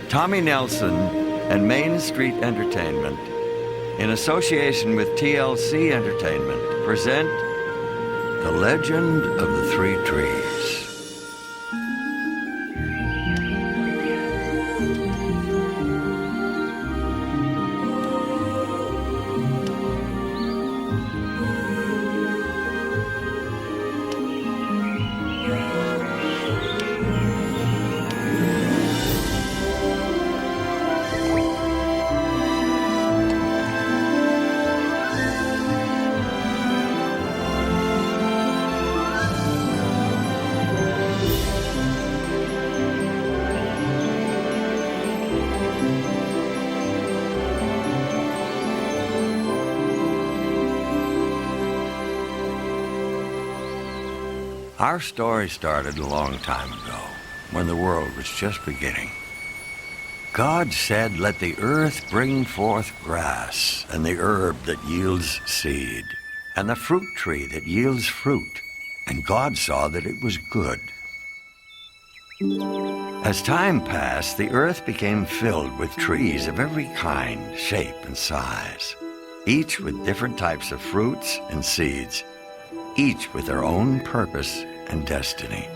Tommy Nelson and Main Street Entertainment, in association with TLC Entertainment, present The Legend of the Three Trees. Our story started a long time ago, when the world was just beginning. God said, "Let the earth bring forth grass, and the herb that yields seed, and the fruit tree that yields fruit." And God saw that it was good. As time passed, the earth became filled with trees of every kind, shape, and size, each with different types of fruits and seeds, each with their own purpose and destiny.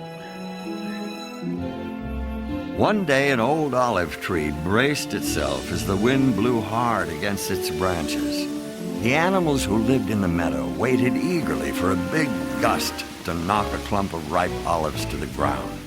One day, an old olive tree braced itself as the wind blew hard against its branches. The animals who lived in the meadow waited eagerly for a big gust to knock a clump of ripe olives to the ground.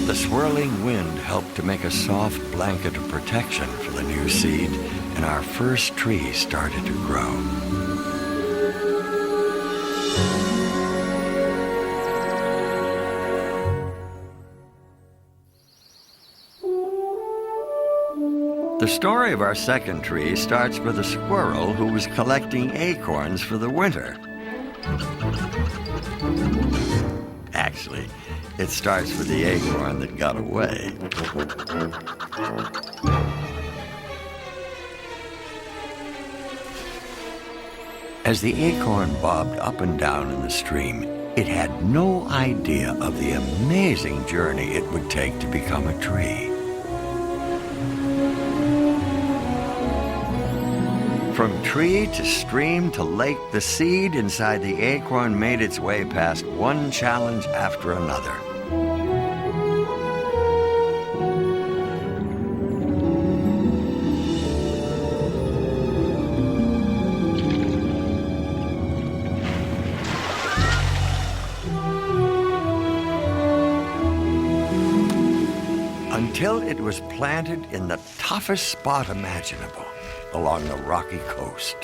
The swirling wind helped to make a soft blanket of protection for the new seed, and our first tree started to grow. The story of our second tree starts with a squirrel who was collecting acorns for the winter. Actually, it starts with the acorn that got away. As the acorn bobbed up and down in the stream, it had no idea of the amazing journey it would take to become a tree. From tree to stream to lake, the seed inside the acorn made its way past one challenge after another. Until it was planted in the toughest spot imaginable, along the rocky coast.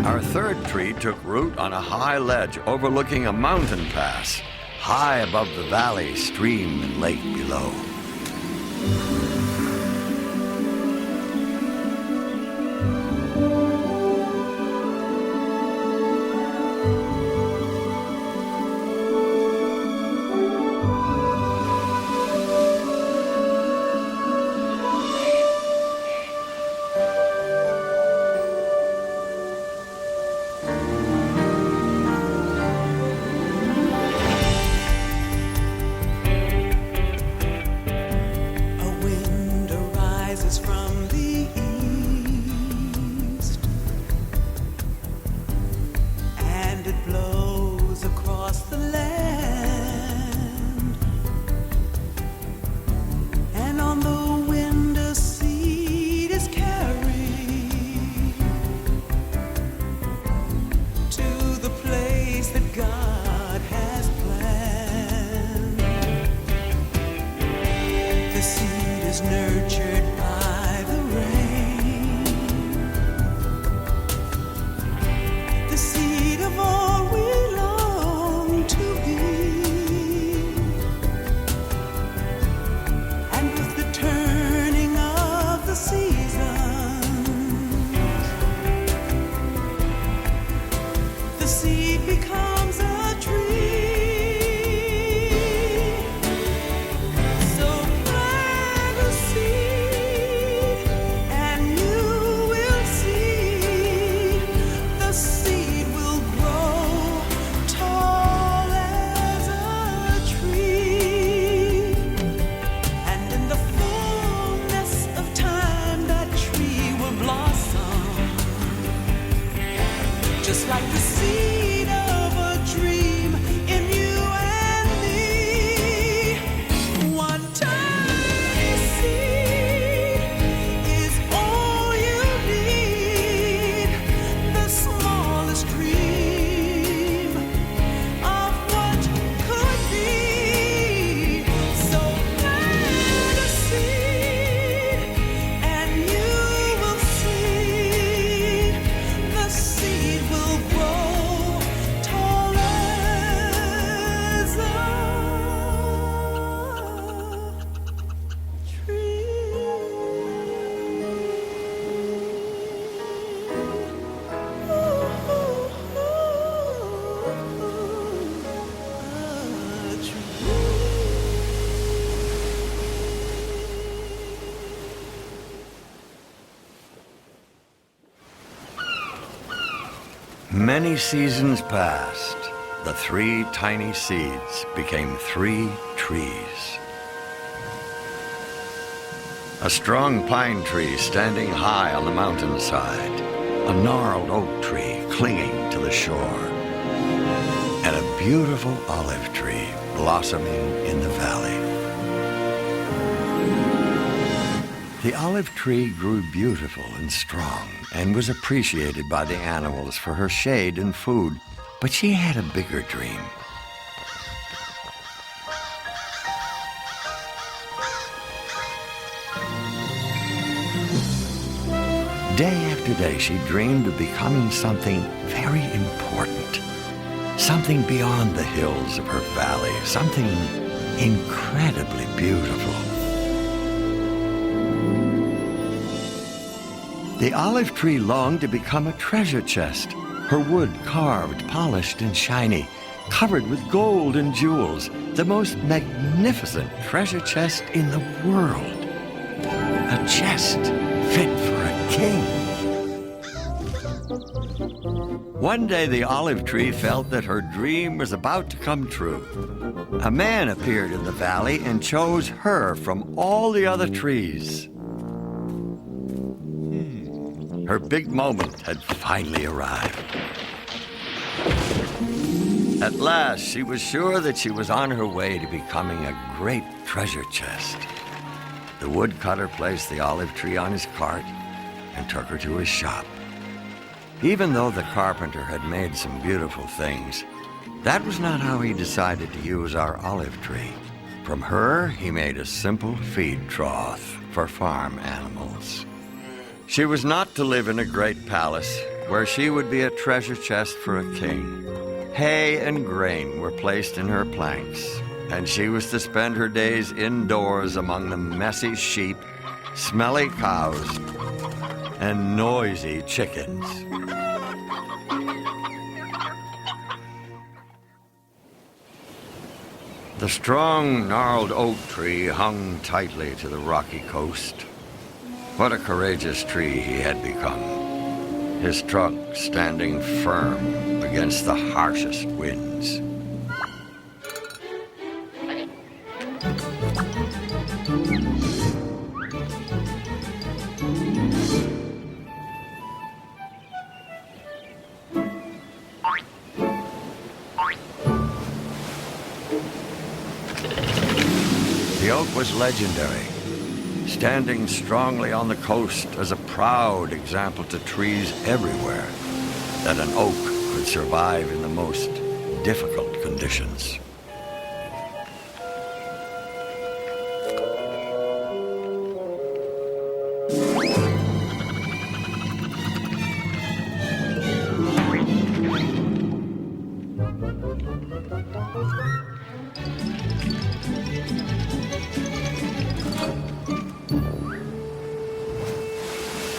Our third tree took root on a high ledge overlooking a mountain pass, high above the valley, stream, and lake below. Many seasons passed. The 3 tiny seeds became 3 trees. A strong pine tree standing high on the mountainside, a gnarled oak tree clinging to the shore, and a beautiful olive tree blossoming in the valley. The olive tree grew beautiful and strong and was appreciated by the animals for her shade and food, but she had a bigger dream. Day after day, she dreamed of becoming something very important, something beyond the hills of her valley, something incredibly beautiful. The olive tree longed to become a treasure chest, her wood carved, polished, and shiny, covered with gold and jewels, the most magnificent treasure chest in the world. A chest fit for a king. One day the olive tree felt that her dream was about to come true. A man appeared in the valley and chose her from all the other trees. Her big moment had finally arrived. At last, she was sure that she was on her way to becoming a great treasure chest. The woodcutter placed the olive tree on his cart and took her to his shop. Even though the carpenter had made some beautiful things, that was not how he decided to use our olive tree. From her, he made a simple feed trough for farm animals. She was not to live in a great palace where she would be a treasure chest for a king. Hay and grain were placed in her planks, and she was to spend her days indoors among the messy sheep, smelly cows, and noisy chickens. The strong, gnarled oak tree hung tightly to the rocky coast. What a courageous tree he had become, his trunk standing firm against the harshest winds. The oak was legendary, standing strongly on the coast as a proud example to trees everywhere that an oak could survive in the most difficult conditions.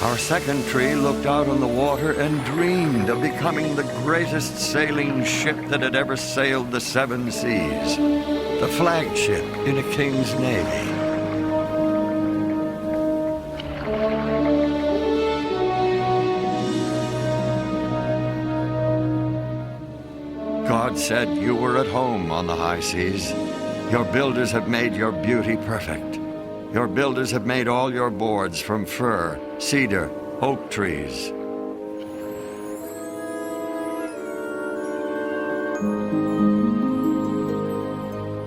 Our second tree looked out on the water and dreamed of becoming the greatest sailing ship that had ever sailed the 7 seas, the flagship in a king's navy. God said you were at home on the high seas. Your builders have made your beauty perfect. Your builders have made all your boards from fir, cedar, oak trees.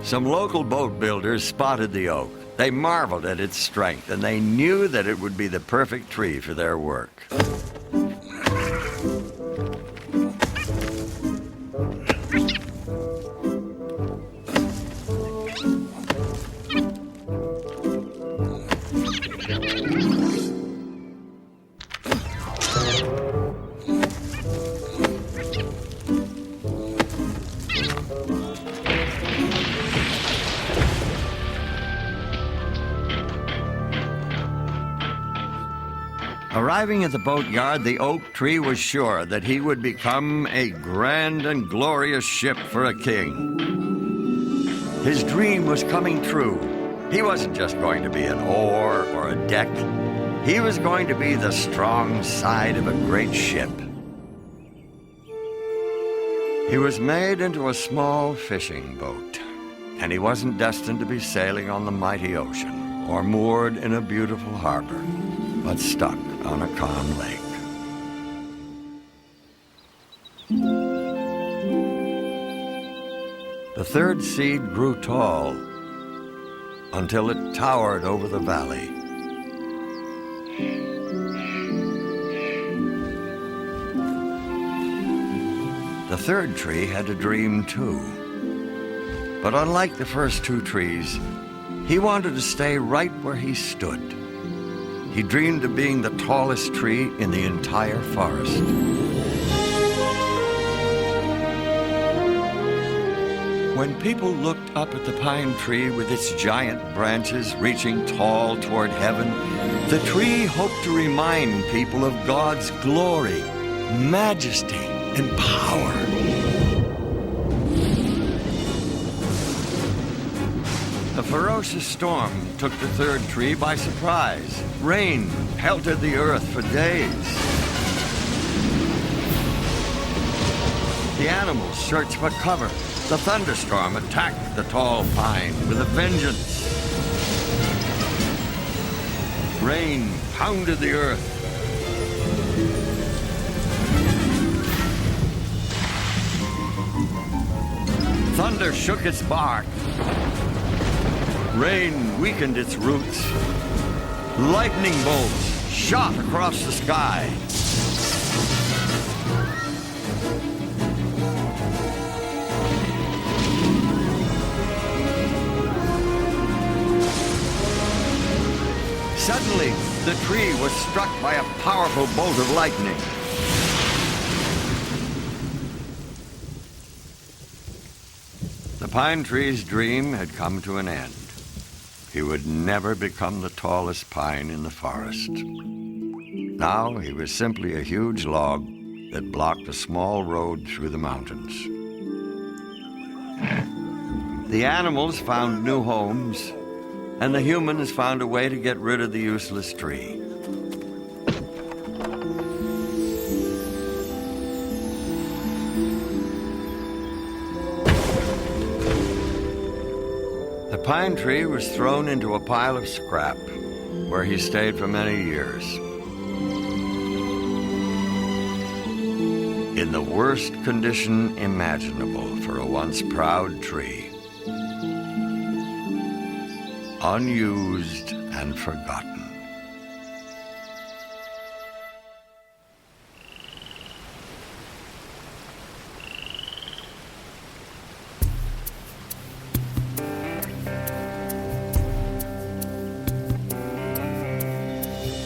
Some local boat builders spotted the oak. They marveled at its strength, and they knew that it would be the perfect tree for their work. Arriving at the boatyard, the oak tree was sure that he would become a grand and glorious ship for a king. His dream was coming true. He wasn't just going to be an oar or a deck. He was going to be the strong side of a great ship. He was made into a small fishing boat, and he wasn't destined to be sailing on the mighty ocean or moored in a beautiful harbor, but stuck on a calm lake. The third seed grew tall until it towered over the valley. The third tree had a dream too. But unlike the first two trees, he wanted to stay right where he stood. He dreamed of being the tallest tree in the entire forest. When people looked up at the pine tree with its giant branches reaching tall toward heaven, the tree hoped to remind people of God's glory, majesty, and power. A ferocious storm took the third tree by surprise. Rain pelted the earth for days. The animals searched for cover. The thunderstorm attacked the tall pine with a vengeance. Rain pounded the earth. Thunder shook its bark. Rain weakened its roots. Lightning bolts shot across the sky. Suddenly, the tree was struck by a powerful bolt of lightning. The pine tree's dream had come to an end. He would never become the tallest pine in the forest. Now he was simply a huge log that blocked a small road through the mountains. The animals found new homes, and the humans found a way to get rid of the useless tree. The pine tree was thrown into a pile of scrap, where he stayed for many years. In the worst condition imaginable for a once proud tree. Unused and forgotten.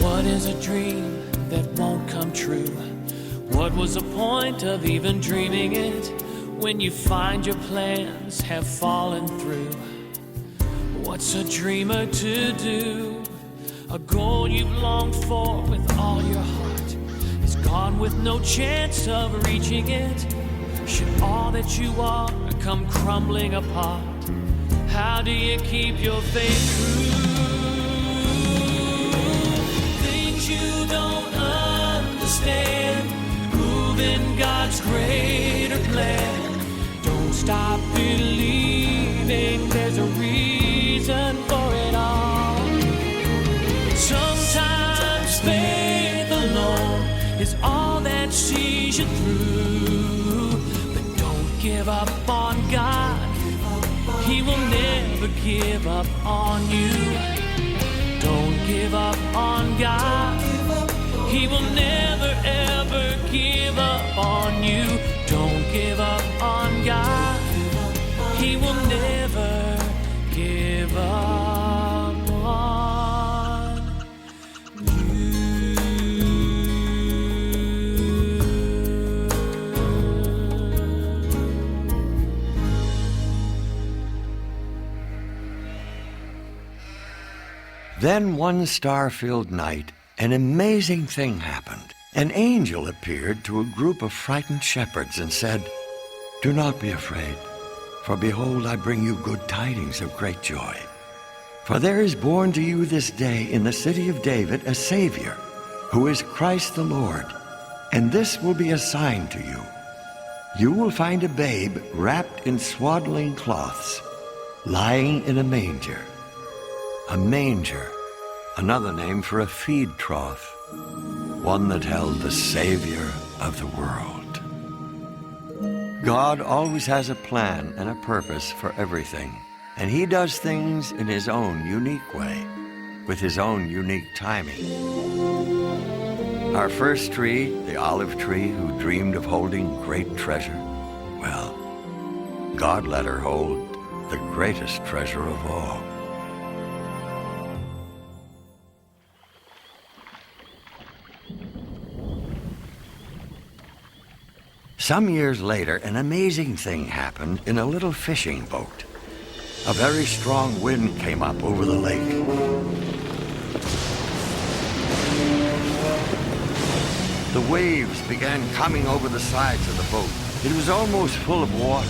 What is a dream that won't come true? What was the point of even dreaming it when you find your plans have fallen through? What's a dreamer to do? A goal you've longed for with all your heart is gone with no chance of reaching it. Should all that you are come crumbling apart, how do you keep your faith true? Things you don't understand, move in God's greater plan. Don't stop believing there's a reason for it all. Sometimes faith alone is all that sees you through. But don't give up on God. He will never give up on you. Don't give up on God. He will never ever give up on you. Don't give up on God. He will never give up on you. Then one star-filled night, an amazing thing happened. An angel appeared to a group of frightened shepherds and said, "Do not be afraid, for behold, I bring you good tidings of great joy. For there is born to you this day in the city of David a Savior, who is Christ the Lord. And this will be a sign to you. you will find a babe wrapped in swaddling cloths, lying in a manger. A manger, another name for a feed trough, one that held the Savior of the world. God always has a plan and a purpose for everything, and He does things in His own unique way, with His own unique timing. Our first tree, the olive tree who dreamed of holding great treasure, well, God let her hold the greatest treasure of all. Some years later, an amazing thing happened in a little fishing boat. A very strong wind came up over the lake. The waves began coming over the sides of the boat. It was almost full of water.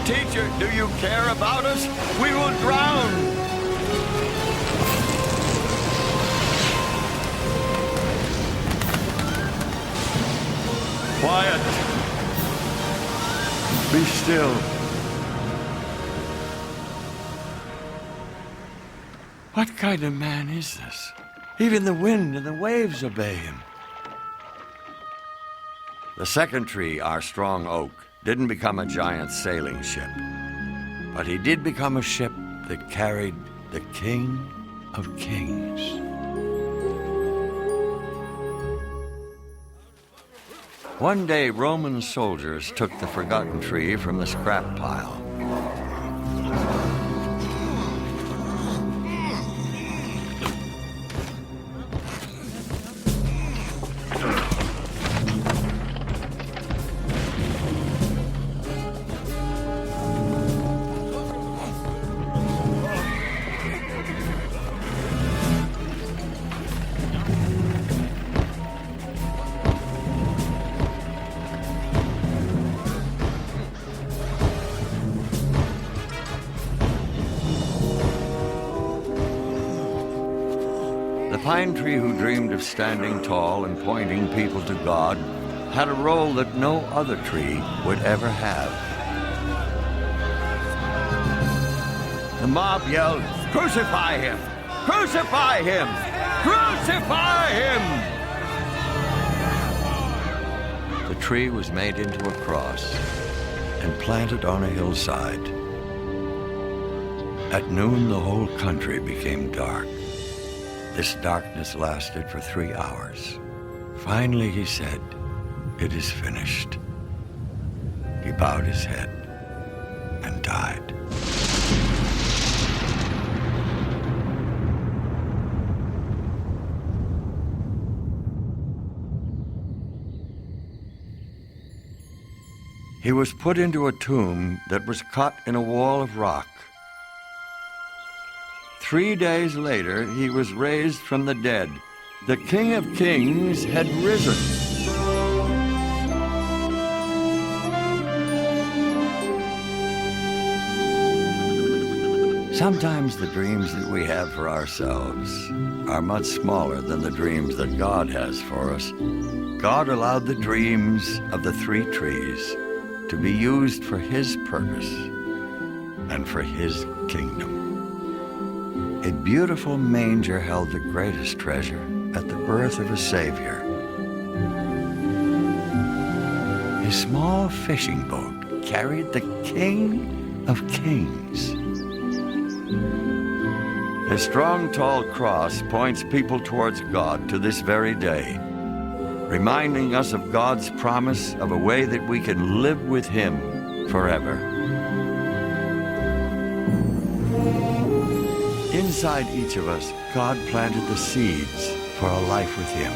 Teacher, do you care about us? We will drown! Quiet. Be still. What kind of man is this? Even the wind and the waves obey him. The second tree, our strong oak, didn't become a giant sailing ship, but he did become a ship that carried the King of Kings. One day, Roman soldiers took the forgotten tree from the scrap pile. The pine tree who dreamed of standing tall and pointing people to God had a role that no other tree would ever have. The mob yelled, "Crucify him! Crucify him! Crucify him!" The tree was made into a cross and planted on a hillside. At noon, the whole country became dark. This darkness lasted for 3 hours. Finally, he said, "It is finished." He bowed his head and died. He was put into a tomb that was cut in a wall of rock. 3 days later, he was raised from the dead. The King of Kings had risen. Sometimes the dreams that we have for ourselves are much smaller than the dreams that God has for us. God allowed the dreams of the 3 trees to be used for His purpose and for His kingdom. A beautiful manger held the greatest treasure at the birth of a Savior. A small fishing boat carried the King of Kings. A strong, tall cross points people towards God to this very day, reminding us of God's promise of a way that we can live with Him forever. Inside each of us, God planted the seeds for a life with Him.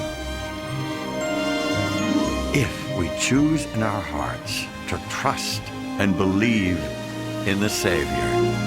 If we choose in our hearts to trust and believe in the Savior.